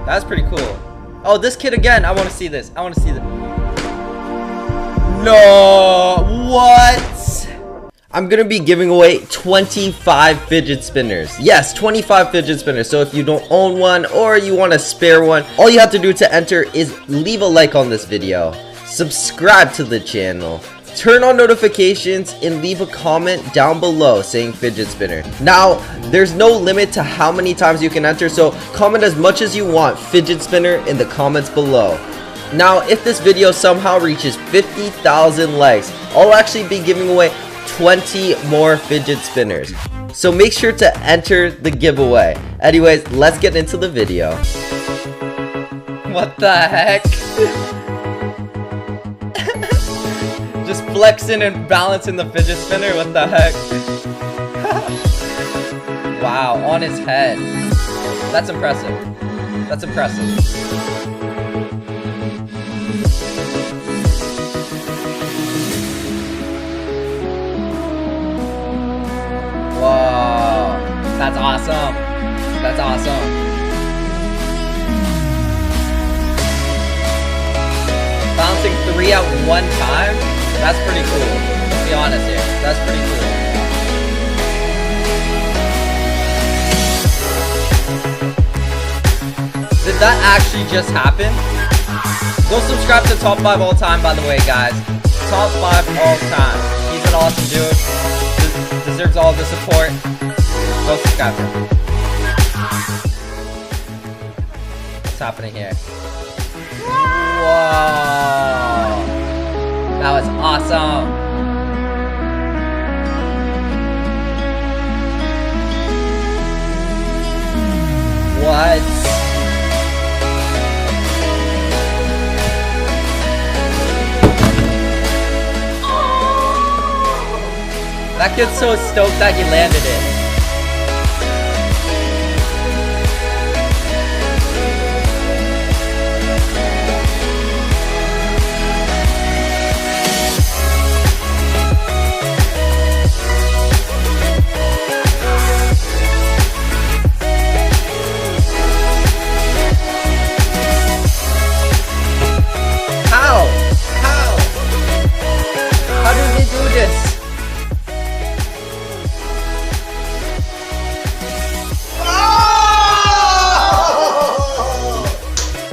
That's pretty cool. Oh, this kid again. I want to see this. I want to see this. No. What? I'm going to be giving away 25 fidget spinners. Yes, 25 fidget spinners. So if you don't own one or you want a spare one, all you have to do to enter is leave a like on this video, subscribe to the channel, turn on notifications, and leave a comment down below saying fidget spinner. Now, there's no limit to how many times you can enter, so comment as much as you want fidget spinner in the comments below. Now, if this video somehow reaches 50,000 likes, I'll actually be giving away 20 more fidget spinners. So make sure to enter the giveaway. Anyways, let's get into the video. What the heck? Just flexing and balancing the fidget spinner, what the heck? Wow, on his head. That's impressive. That's impressive. Whoa, that's awesome. That's awesome. Bouncing 3 at one time? That's pretty cool. Let's be honest here. That's pretty cool. Did that actually just happen? Go subscribe to Top 5 All Time, by the way, guys. Top 5 All Time. He's an awesome dude. Deserves all the support. Go subscribe to him. What's happening here? Whoa! That was awesome. What? That kid's so stoked that he landed it. How? How did they do this?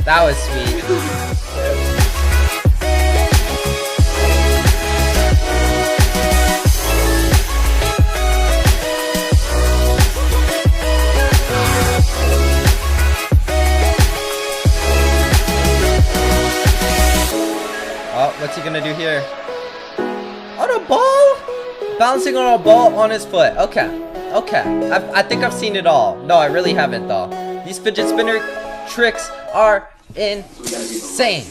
That was sweet. Oh, what's he gonna do here? On a ball? Bouncing on a ball on his foot. Okay. Okay. I think I've seen it all. No, I really haven't though. These fidget spinner tricks are insane.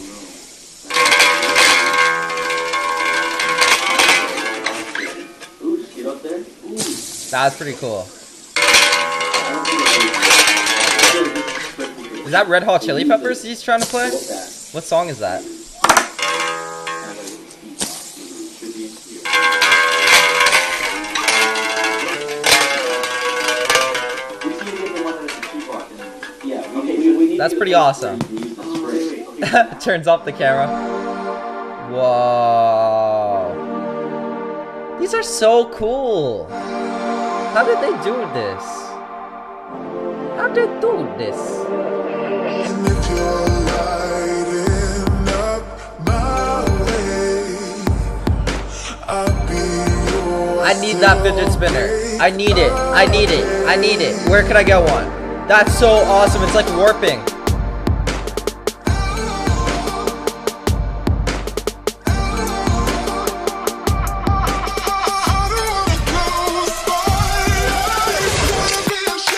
That was pretty cool. Is that Red Hot Chili Peppers he's trying to play? What song is that? That's pretty awesome. Turns off the camera. Whoa. These are so cool. How did they do this? How did they do this? I need that fidget spinner. I need it. I need it. I need it. Where can I get one? That's so awesome. It's like warping.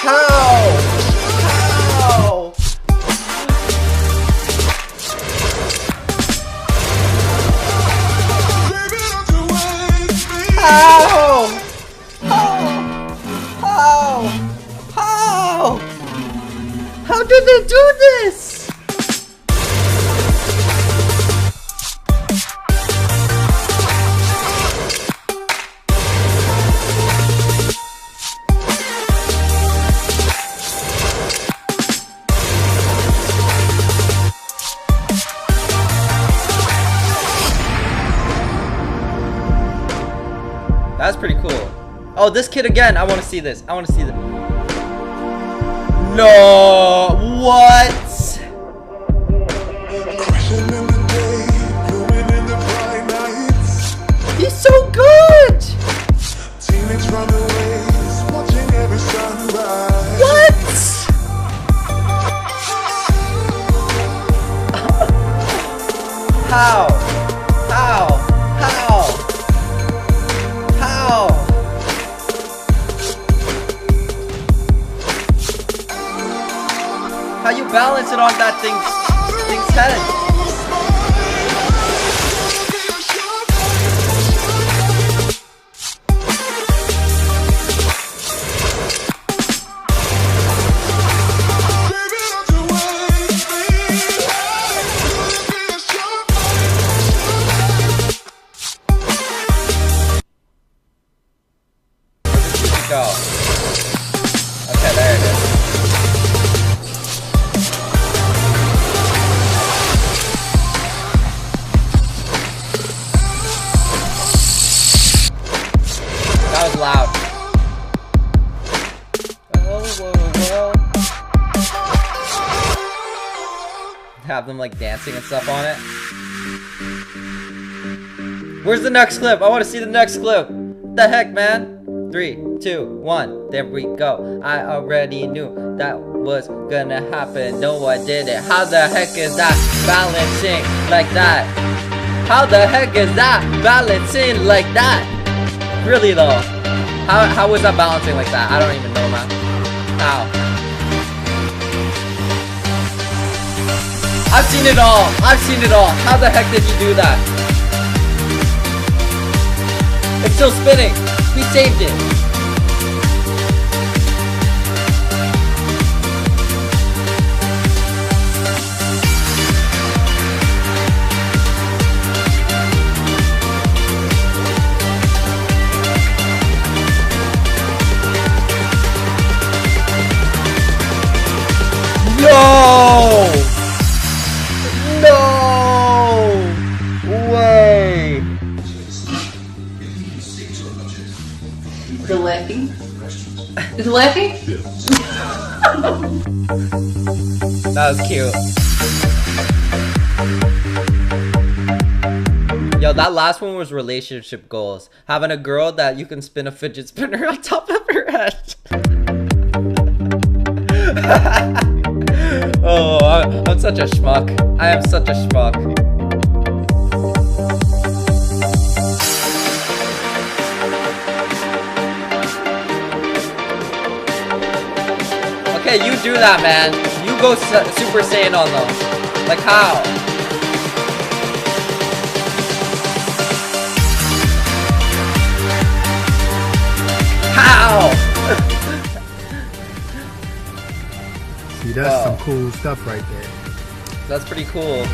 How? How did they do this? Oh, this kid again. I want to see this. I want to see this. No. What? He's so good. What? How? How you balance it on that thing's head? Go. Okay, there it is. That was loud. Whoa. Have them like dancing and stuff on it. Where's the next clip? I want to see the next clip. What the heck, man? 3, 2, 1, there we go. I already knew that was gonna happen. No, I didn't. How the heck is that balancing like that? How the heck is that balancing like that? Really though, how was that balancing like that? I don't even know, man. How? I've seen it all. How the heck did you do that? It's still spinning. We saved it. No way. Is it laughing? Is it laughing? That was cute. Yo, that last one was relationship goals. Having a girl that you can spin a fidget spinner on top of her head. Oh, I'm such a schmuck. I am such a schmuck. Okay, you do that, man. You go Super Saiyan on them. Like how? How? See, that's some cool stuff right there. That's pretty cool.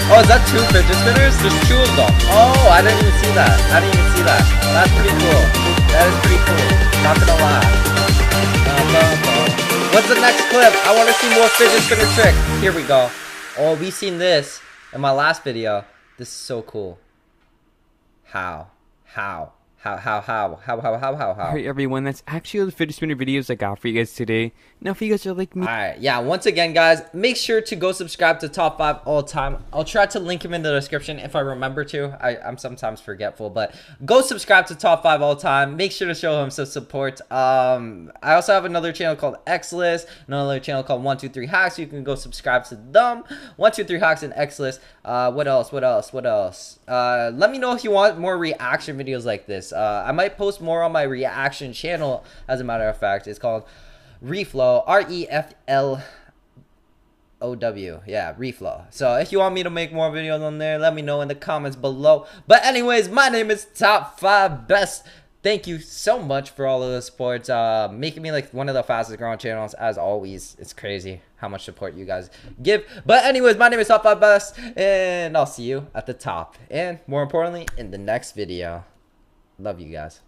Oh, is that 2 fidget spinners? There's 2 of them. Oh, I didn't even see that. That's pretty cool. That is pretty cool. Not gonna lie. What's the next clip? I want to see more fidget spinner tricks. Here we go. Oh, we seen this in my last video. This is so cool. How? Alright everyone, that's actually all the fidget spinner videos I got for you guys today. Now if you guys are like me, alright, yeah, once again guys, make sure to go subscribe to Top 5 All Time. I'll try to link him in the description if I remember to. I'm sometimes forgetful, but go subscribe to Top 5 All Time. Make sure to show him some support. I also have another channel called Xlist, another channel called 123 Hacks. You can go subscribe to them. 123 Hacks and Xlist. What else? Let me know if you want more reaction videos like this. I might post more on my reaction channel, as a matter of fact. It's called Reflow, REFLOW. Yeah, Reflow. So if you want me to make more videos on there, let me know in the comments below. But anyways, my name is Top 5 Best. Thank you so much for all of the support, making me like one of the fastest growing channels. As always, it's crazy how much support you guys give. But anyways, my name is Top 5 Best, and I'll see you at the top, and more importantly, in the next video. Love you guys.